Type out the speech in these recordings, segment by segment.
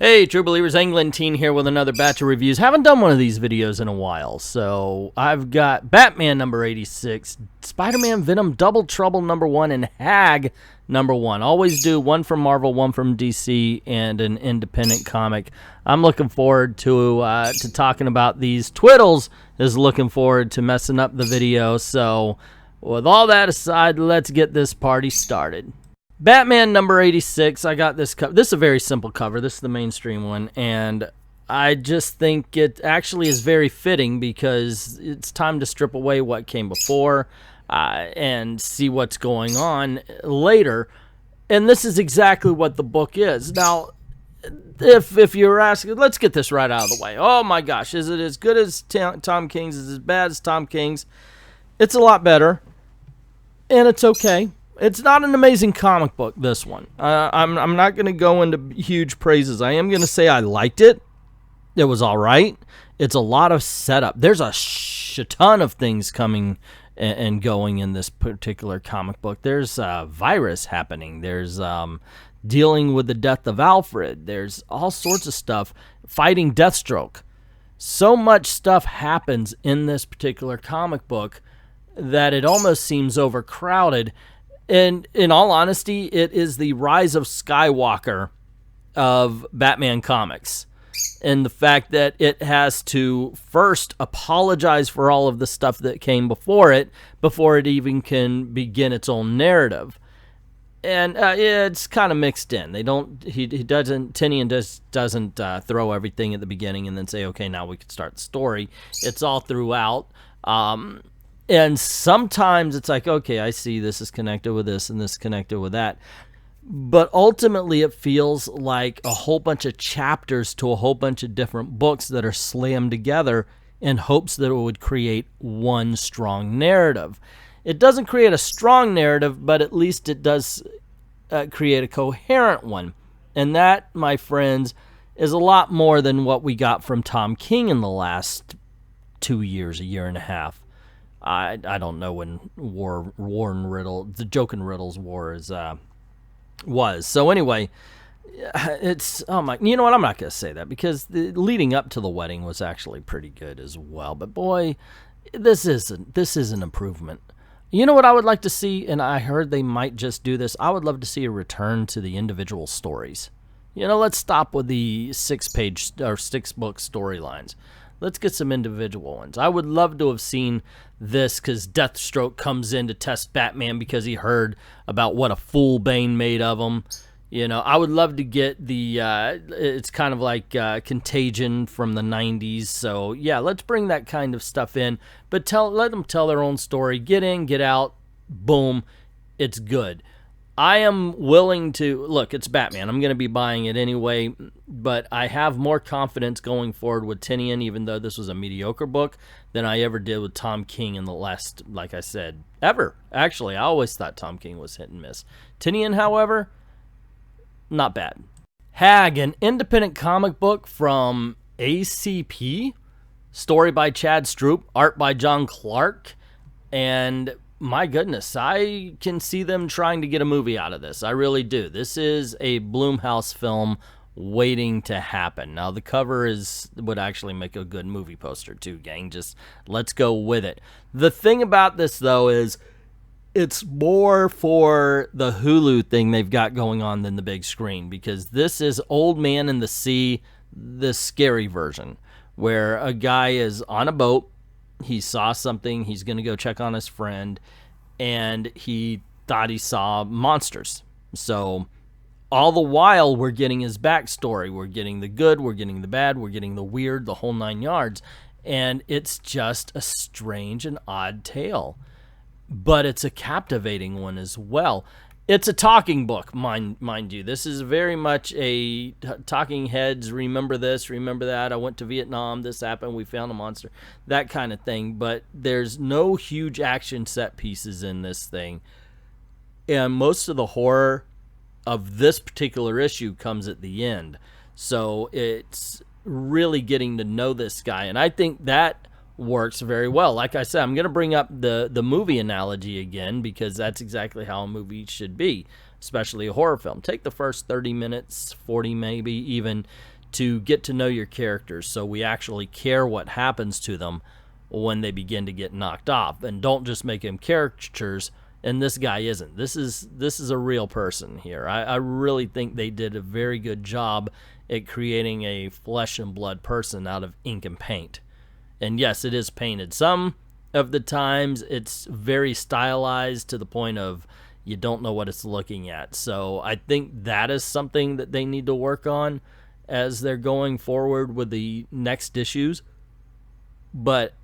Hey, True Believers, Teen here with another batch of reviews. Haven't done one of these videos in a while, so I've got Batman number 86, Spider-Man Venom Double Trouble number 1, and Hag number 1. Always do one from Marvel, one from DC, and an independent comic. I'm looking forward to talking about these. Twiddles is looking forward to messing up the video, so with all that aside, let's get this party started. Batman number 86, I got this cover. This is a very simple cover. This is the mainstream one, and I just think it actually is very fitting because it's time to strip away what came before and see what's going on later. And this is exactly what the book is. Now, if you're asking, let's get this right out of the way. Oh my gosh, is it as good as Tom King's? Is it as bad as Tom King's? It's a lot better, and it's okay. It's not an amazing comic book, this one. I'm not going to go into huge praises. I am going to say I liked it. It was all right. It's a lot of setup. There's a ton of things coming and going in this particular comic book. There's a virus happening. There's dealing with the death of Alfred. There's all sorts of stuff. Fighting Deathstroke. So much stuff happens in this particular comic book that it almost seems overcrowded. And in all honesty, it is the rise of Skywalker of Batman comics. And the fact that it has to first apologize for all of the stuff that came before it even can begin its own narrative. And it's kind of mixed in. Tynion doesn't throw everything at the beginning and then say, okay, now we can start the story. It's all throughout. And sometimes it's like, okay, I see this is connected with this and this is connected with that. But ultimately it feels like a whole bunch of chapters to a whole bunch of different books that are slammed together in hopes that it would create one strong narrative. It doesn't create a strong narrative, but at least it does create a coherent one. And that, my friends, is a lot more than what we got from Tom King in the last 2 years, a year and a half. I don't know when the Joke and Riddles war was. So anyway, it's, oh my, you know what, I'm not going to say that because the leading up to the wedding was actually pretty good as well. But boy, this is an improvement. You know what I would like to see, and I heard they might just do this. I would love to see a return to the individual stories. You know, let's stop with the 6-page or 6-book storylines. Let's get some individual ones. I would love to have seen this because Deathstroke comes in to test Batman because he heard about what a fool Bane made of him. You know, I would love to get the, it's kind of like Contagion from the 90s. So, yeah, let's bring that kind of stuff in. But let them tell their own story. Get in, get out, boom, it's good. I am willing to, look, it's Batman. I'm going to be buying it anyway, but I have more confidence going forward with Tynion, even though this was a mediocre book, than I ever did with Tom King in the last, like I said, ever. Actually, I always thought Tom King was hit and miss. Tynion, however, not bad. Hag, an independent comic book from ACP, story by Chad Stroop, art by John Clark, and my goodness, I can see them trying to get a movie out of this. I really do. This is a Blumhouse film waiting to happen. Now, the cover would actually make a good movie poster too, gang. Just let's go with it. The thing about this, though, is it's more for the Hulu thing they've got going on than the big screen, because this is Old Man in the Sea, the scary version, where a guy is on a boat. He saw something. He's going to go check on his friend, and he thought he saw monsters. So all the while, we're getting his backstory. We're getting the good. We're getting the bad. We're getting the weird, the whole 9 yards. And it's just a strange and odd tale. But it's a captivating one as well. It's a talking book, mind you. This is very much a talking heads, remember this, remember that, I went to Vietnam, this happened, we found a monster, that kind of thing. But there's no huge action set pieces in this thing. And most of the horror of this particular issue comes at the end. So it's really getting to know this guy. And I think that works very well. Like I said, I'm going to bring up the movie analogy again because that's exactly how a movie should be. especially a horror film. Take the first 30 minutes, 40 maybe even, to get to know your characters so we actually care what happens to them when they begin to get knocked off. And don't just make them caricatures, and this guy isn't. This is a real person here. I really think they did a very good job at creating a flesh and blood person out of ink and paint. And yes, it is painted. Some of the times it's very stylized to the point of you don't know what it's looking at. So I think that is something that they need to work on as they're going forward with the next issues. But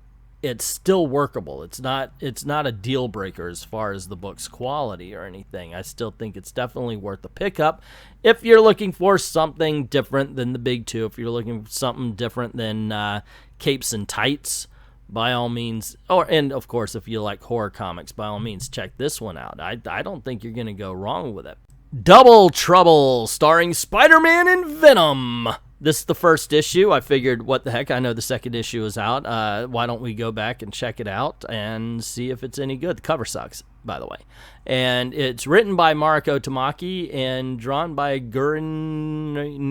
it's still workable. It's not a deal breaker as far as the book's quality or anything. I still think it's definitely worth a pickup if you're looking for something different than the big two. If you're looking for something different than capes and tights, by all means, and of course if you like horror comics, by all means check this one out. I don't think you're gonna go wrong with it. Double Trouble, starring Spider-Man and Venom. This is the first issue. I figured, what the heck, I know the second issue is out. Why don't we go back and check it out and see if it's any good. The cover sucks, by the way. And it's written by Mariko Tamaki and drawn by Gurinio?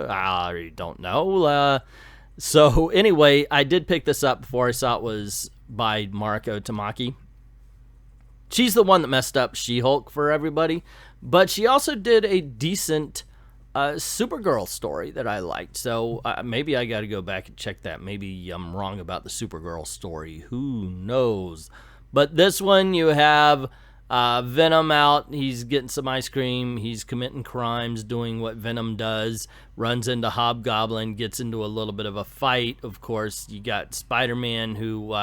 I don't know. So anyway, I did pick this up before I saw it was by Mariko Tamaki. She's the one that messed up She-Hulk for everybody, but she also did a decent Supergirl story that I liked. So maybe I got to go back and check that. Maybe I'm wrong about the Supergirl story. Who knows? But this one, you have Venom out. He's getting some ice cream. He's committing crimes, doing what Venom does. Runs into Hobgoblin, gets into a little bit of a fight. Of course, you got Spider-Man who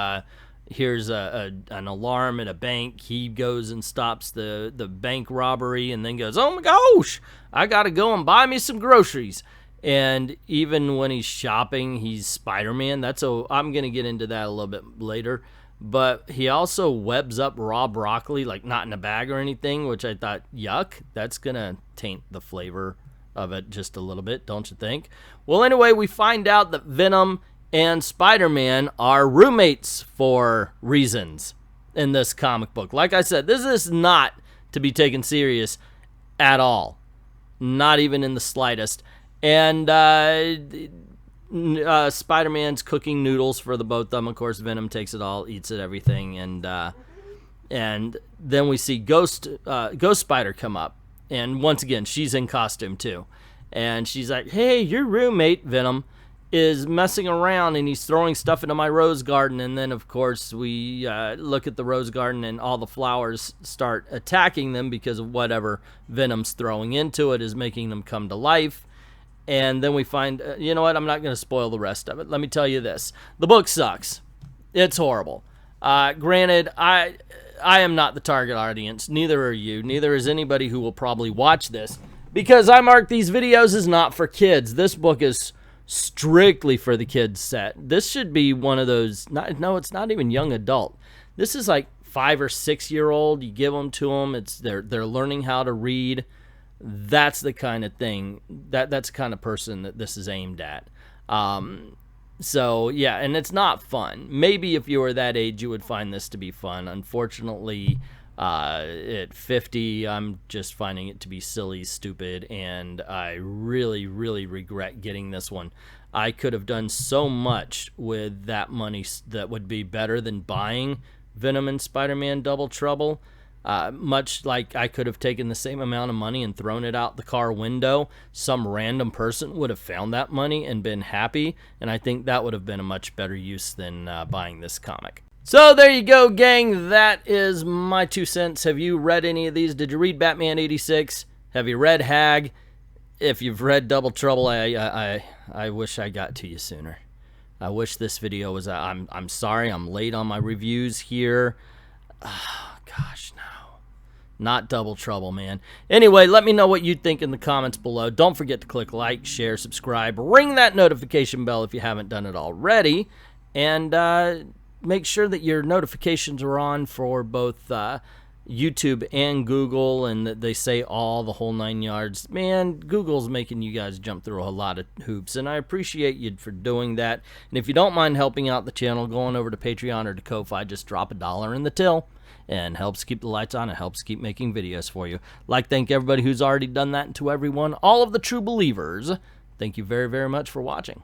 hears an alarm at a bank. He goes and stops the bank robbery and then goes, oh my gosh, I gotta go and buy me some groceries. And even when he's shopping, he's Spider-Man. I'm gonna get into that a little bit later. But he also webs up raw broccoli, like not in a bag or anything, which I thought, yuck, that's gonna taint the flavor of it just a little bit, don't you think? Well, anyway, we find out that Venom and Spider-Man are roommates for reasons in this comic book. Like I said, this is not to be taken serious at all. Not even in the slightest. And Spider-Man's cooking noodles for the both of them. Of course, Venom takes it all, eats it, everything. And then we see Ghost Spider come up. And once again, she's in costume too. And she's like, hey, your roommate, Venom, is messing around and he's throwing stuff into my rose garden. And then, of course, we look at the rose garden and all the flowers start attacking them because of whatever Venom's throwing into it is making them come to life. And then we find, you know what, I'm not going to spoil the rest of it. Let me tell you this. The book sucks. It's horrible. Granted, I am not the target audience. Neither are you. Neither is anybody who will probably watch this, because I mark these videos as not for kids. This book is strictly for the kids set. This should be one of those, no, it's not even young adult. This is like 5 or 6 year old. You give them to them. They're learning how to read. That's the kind of thing, that's the kind of person that this is aimed at. So yeah, and it's not fun. Maybe if you were that age, you would find this to be fun. Unfortunately, at 50, I'm just finding it to be silly, stupid, and I really, really regret getting this one. I could have done so much with that money that would be better than buying Venom and Spider-Man Double Trouble. Much like I could have taken the same amount of money and thrown it out the car window. Some random person would have found that money and been happy, and I think that would have been a much better use than buying this comic. So there you go, gang. That is my 2 cents. Have you read any of these? Did you read Batman 86? Have you read Hag? If you've read Double Trouble, I wish I got to you sooner. I wish this video was I'm sorry, I'm late on my reviews here. Oh, gosh, no. Not Double Trouble, man. Anyway, let me know what you think in the comments below. Don't forget to click like, share, subscribe. Ring that notification bell if you haven't done it already. And make sure that your notifications are on for both YouTube and Google, and they say all the whole 9 yards. Man, Google's making you guys jump through a lot of hoops, and I appreciate you for doing that. And if you don't mind helping out the channel, going over to Patreon or to Ko-Fi, just drop $1 in the till, and helps keep the lights on. It helps keep making videos for you. Like, thank everybody who's already done that, and to everyone, all of the true believers, thank you very, very much for watching.